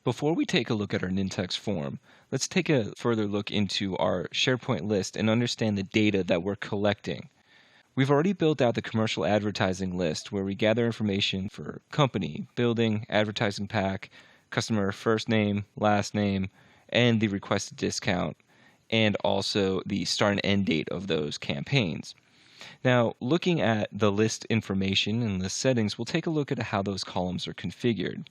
Before we take a look at our Nintex form, let's take a further look into our SharePoint list and understand the data that we're collecting. We've already built out the commercial advertising list where we gather information for company, building, advertising pack, customer first name, last name, and the requested discount, and also the start and end date of those campaigns. Now, looking at the list information and list settings, we'll take a look at how those columns are configured.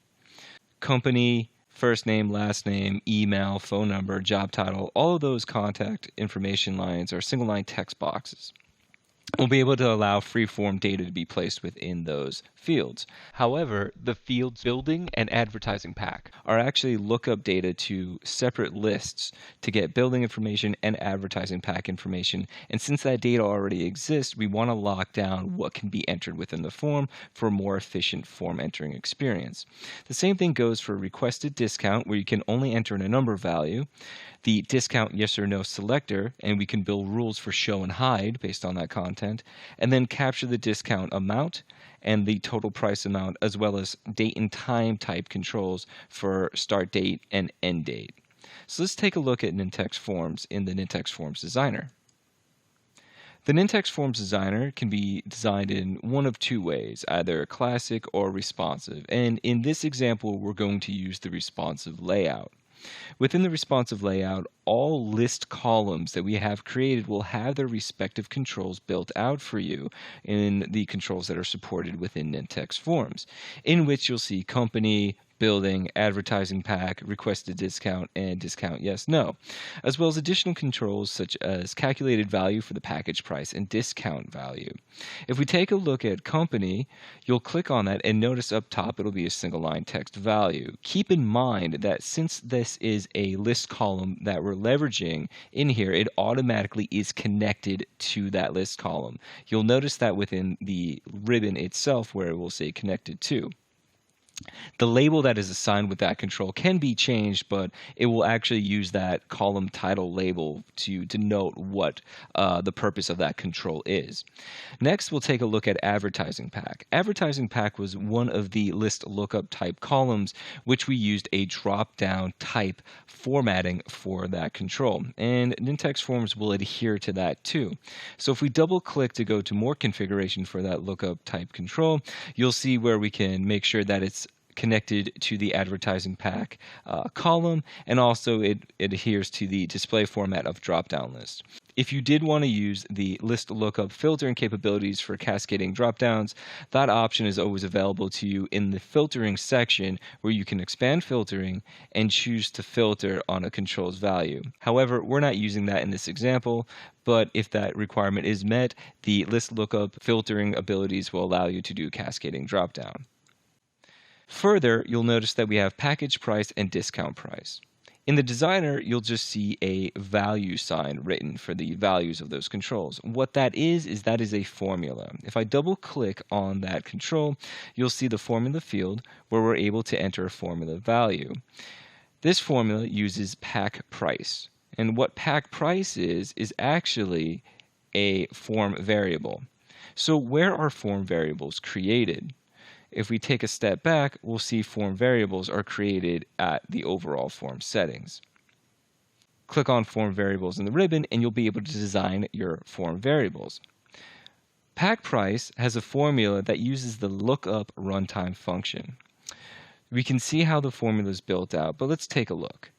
Company, first name, last name, email, phone number, job title, all of those contact information lines are single line text boxes. We'll be able to allow free-form data to be placed within those fields. However, the fields building and advertising pack are actually lookup data to separate lists to get building information and advertising pack information. And since that data already exists, we want to lock down what can be entered within the form for a more efficient form entering experience. The same thing goes for requested discount, where you can only enter in a number value, the discount yes or no selector, and we can build rules for show and hide based on that content, and then capture the discount amount and the total price amount, as well as date and time type controls for start date and end date. So let's take a look at Nintex Forms in the Nintex Forms Designer. The Nintex Forms Designer can be designed in one of two ways, either classic or responsive, and in this example we're going to use the responsive layout. Within the responsive layout, all list columns that we have created will have their respective controls built out for you in the controls that are supported within Nintex Forms, in which you'll see company, building, advertising pack, requested discount, and discount yes, no, as well as additional controls such as calculated value for the package price and discount value. If we take a look at company, you'll click on that and notice up top it'll be a single line text value. Keep in mind that since this is a list column that we're leveraging in here, it automatically is connected to that list column. You'll notice that within the ribbon itself where it will say connected to. The label that is assigned with that control can be changed, but it will actually use that column title label to denote what the purpose of that control is. Next, we'll take a look at advertising pack. Advertising pack was one of the list lookup type columns, which we used a drop-down type formatting for that control, and Nintex Forms will adhere to that too. So if we double-click to go to more configuration for that lookup type control, you'll see where we can make sure that it's connected to the advertising pack column, and also it adheres to the display format of drop-down list. If you did want to use the list lookup filtering capabilities for cascading drop-downs, that option is always available to you in the filtering section, where you can expand filtering and choose to filter on a control's value. However, we're not using that in this example, but if that requirement is met, the list lookup filtering abilities will allow you to do cascading drop-down. Further, you'll notice that we have package price and discount price. In the designer, you'll just see a value sign written for the values of those controls. What that is that is a formula. If I double click on that control, you'll see the formula field where we're able to enter a formula value. This formula uses pack price. And what pack price is actually a form variable. So where are form variables created? If we take a step back, we'll see form variables are created at the overall form settings. Click on form variables in the ribbon and you'll be able to design your form variables. Pack price has a formula that uses the lookup runtime function. We can see how the formula is built out, but let's take a look.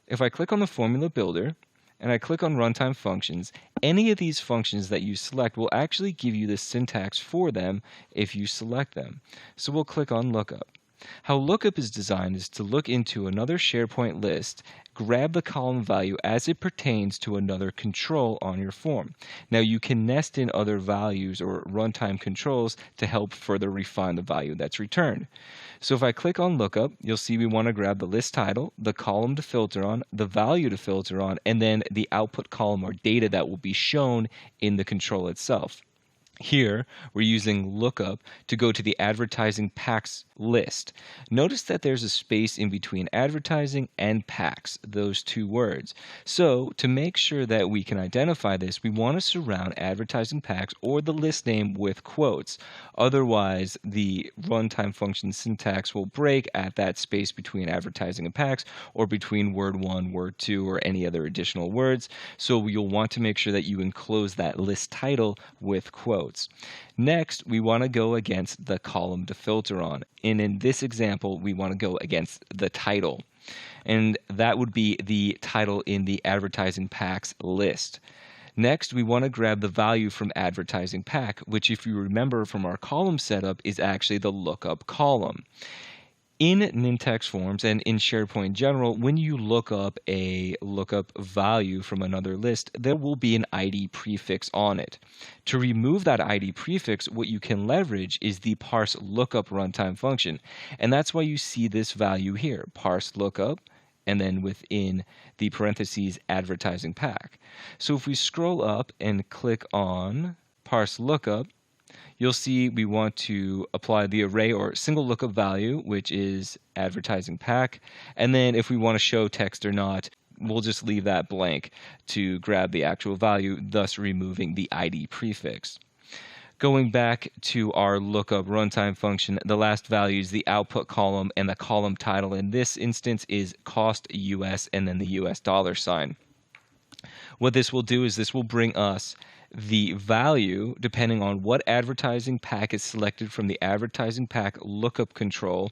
If I click on the formula builder and I click on runtime functions, any of these functions that you select will actually give you the syntax for them if you select them. So we'll click on lookup. How lookup is designed is to look into another SharePoint list, grab the column value as it pertains to another control on your form. Now you can nest in other values or runtime controls to help further refine the value that's returned. So if I click on lookup, you'll see we want to grab the list title, the column to filter on, the value to filter on, and then the output column or data that will be shown in the control itself. Here, we're using lookup to go to the advertising packs list. Notice that there's a space in between advertising and packs, those two words. So, to make sure that we can identify this, we want to surround advertising packs or the list name with quotes. Otherwise, the runtime function syntax will break at that space between advertising and packs or between word 1, word 2, or any other additional words. So, you'll want to make sure that you enclose that list title with quotes. Next, we want to go against the column to filter on. And in this example, we want to go against the title. And that would be the title in the advertising packs list. Next, we want to grab the value from advertising pack, which if you remember from our column setup is actually the lookup column. In Nintex Forms and in SharePoint in general, when you look up a lookup value from another list, there will be an ID prefix on it. To remove that ID prefix, what you can leverage is the parse lookup runtime function. And that's why you see this value here, parse lookup, and then within the parentheses advertising pack. So if we scroll up and click on parse lookup, you'll see we want to apply the array or single lookup value, which is advertising pack. And then if we want to show text or not, we'll just leave that blank to grab the actual value, thus removing the ID prefix. Going back to our lookup runtime function, the last value is the output column, and the column title in this instance is cost US and then the US dollar sign. What this will do is this will bring us the value depending on what advertising pack is selected from the advertising pack lookup control,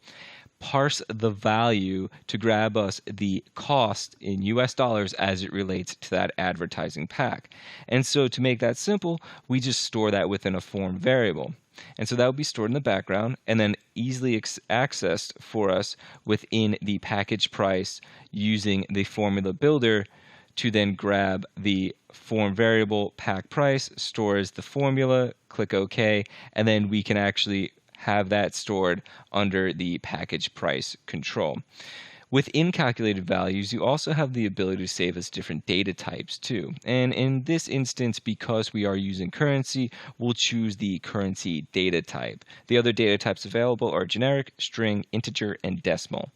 parse the value to grab us the cost in US dollars as it relates to that advertising pack. And so to make that simple, we just store that within a form variable. And so that will be stored in the background and then easily accessed for us within the package price using the formula builder to then grab the form variable pack price, store as the formula, click OK, and then we can actually have that stored under the package price control. Within calculated values, you also have the ability to save as different data types too. And in this instance, because we are using currency, we'll choose the currency data type. The other data types available are generic, string, integer, and decimal.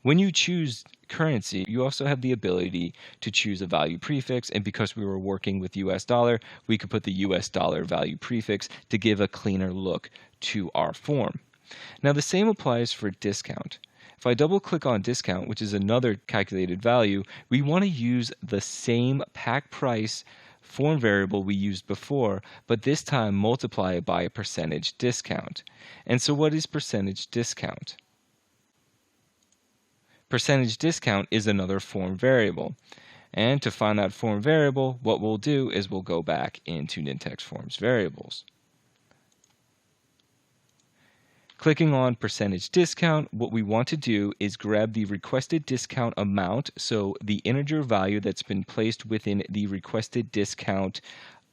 When you choose currency, you also have the ability to choose a value prefix, and because we were working with US dollar, we could put the US dollar value prefix to give a cleaner look to our form. Now the same applies for discount. If I double click on discount, which is another calculated value, we want to use the same pack price form variable we used before, but this time multiply it by a percentage discount. And so what is percentage discount? Percentage discount is another form variable. And to find that form variable, what we'll do is we'll go back into Nintex Forms variables. Clicking on percentage discount, what we want to do is grab the requested discount amount, so the integer value that's been placed within the requested discount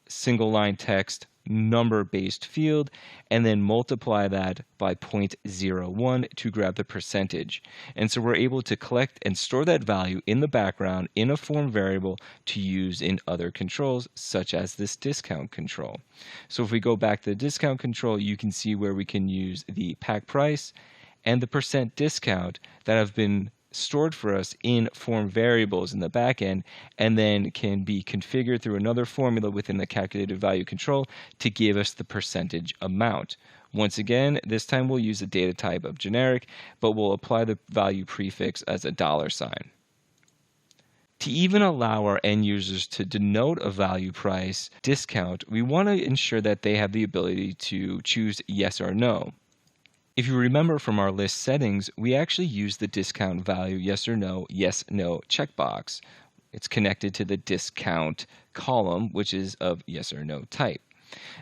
single line text number-based field, and then multiply that by 0.01 to grab the percentage. And so we're able to collect and store that value in the background in a form variable to use in other controls, such as this discount control. So if we go back to the discount control, you can see where we can use the pack price and the percent discount that have been stored for us in form variables in the back end, and then can be configured through another formula within the calculated value control to give us the percentage amount. Once again, this time we'll use a data type of generic, but we'll apply the value prefix as a dollar sign. To even allow our end users to denote a value price discount, we want to ensure that they have the ability to choose yes or no. If you remember from our list settings, we actually use the discount value yes or no, yes, no checkbox. It's connected to the discount column, which is of yes or no type.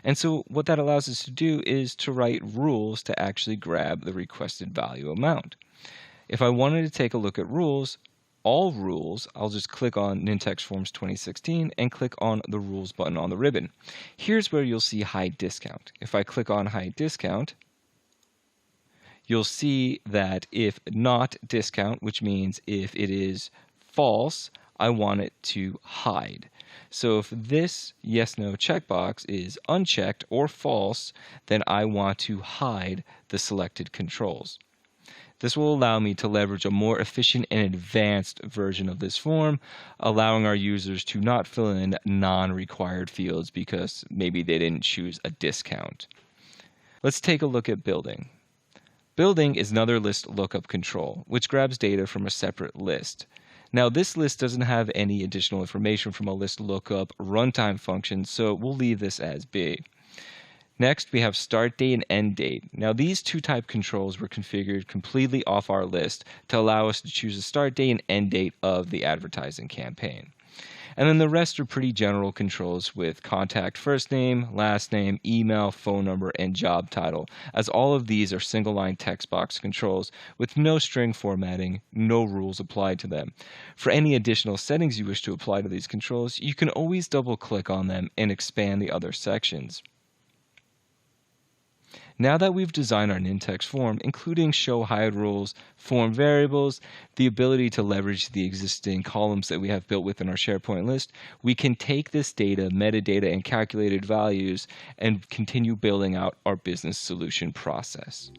And so what that allows us to do is to write rules to actually grab the requested value amount. If I wanted to take a look at rules, all rules, I'll just click on Nintex Forms 2016 and click on the rules button on the ribbon. Here's where you'll see hide discount. If I click on hide discount, you'll see that if not discount, which means if it is false, I want it to hide. So if this yes/no checkbox is unchecked or false, then I want to hide the selected controls. This will allow me to leverage a more efficient and advanced version of this form, allowing our users to not fill in non-required fields because maybe they didn't choose a discount. Let's take a look at building. Building is another list lookup control, which grabs data from a separate list. Now, this list doesn't have any additional information from a list lookup runtime function, so we'll leave this as B. Next, we have start date and end date. Now, these two type controls were configured completely off our list to allow us to choose the start date and end date of the advertising campaign. And then the rest are pretty general controls with contact first name, last name, email, phone number, and job title, as all of these are single line text box controls with no string formatting, no rules applied to them. For any additional settings you wish to apply to these controls, you can always double click on them and expand the other sections. Now that we've designed our Nintex form, including show hide rules, form variables, the ability to leverage the existing columns that we have built within our SharePoint list, we can take this data, metadata, and calculated values and continue building out our business solution process.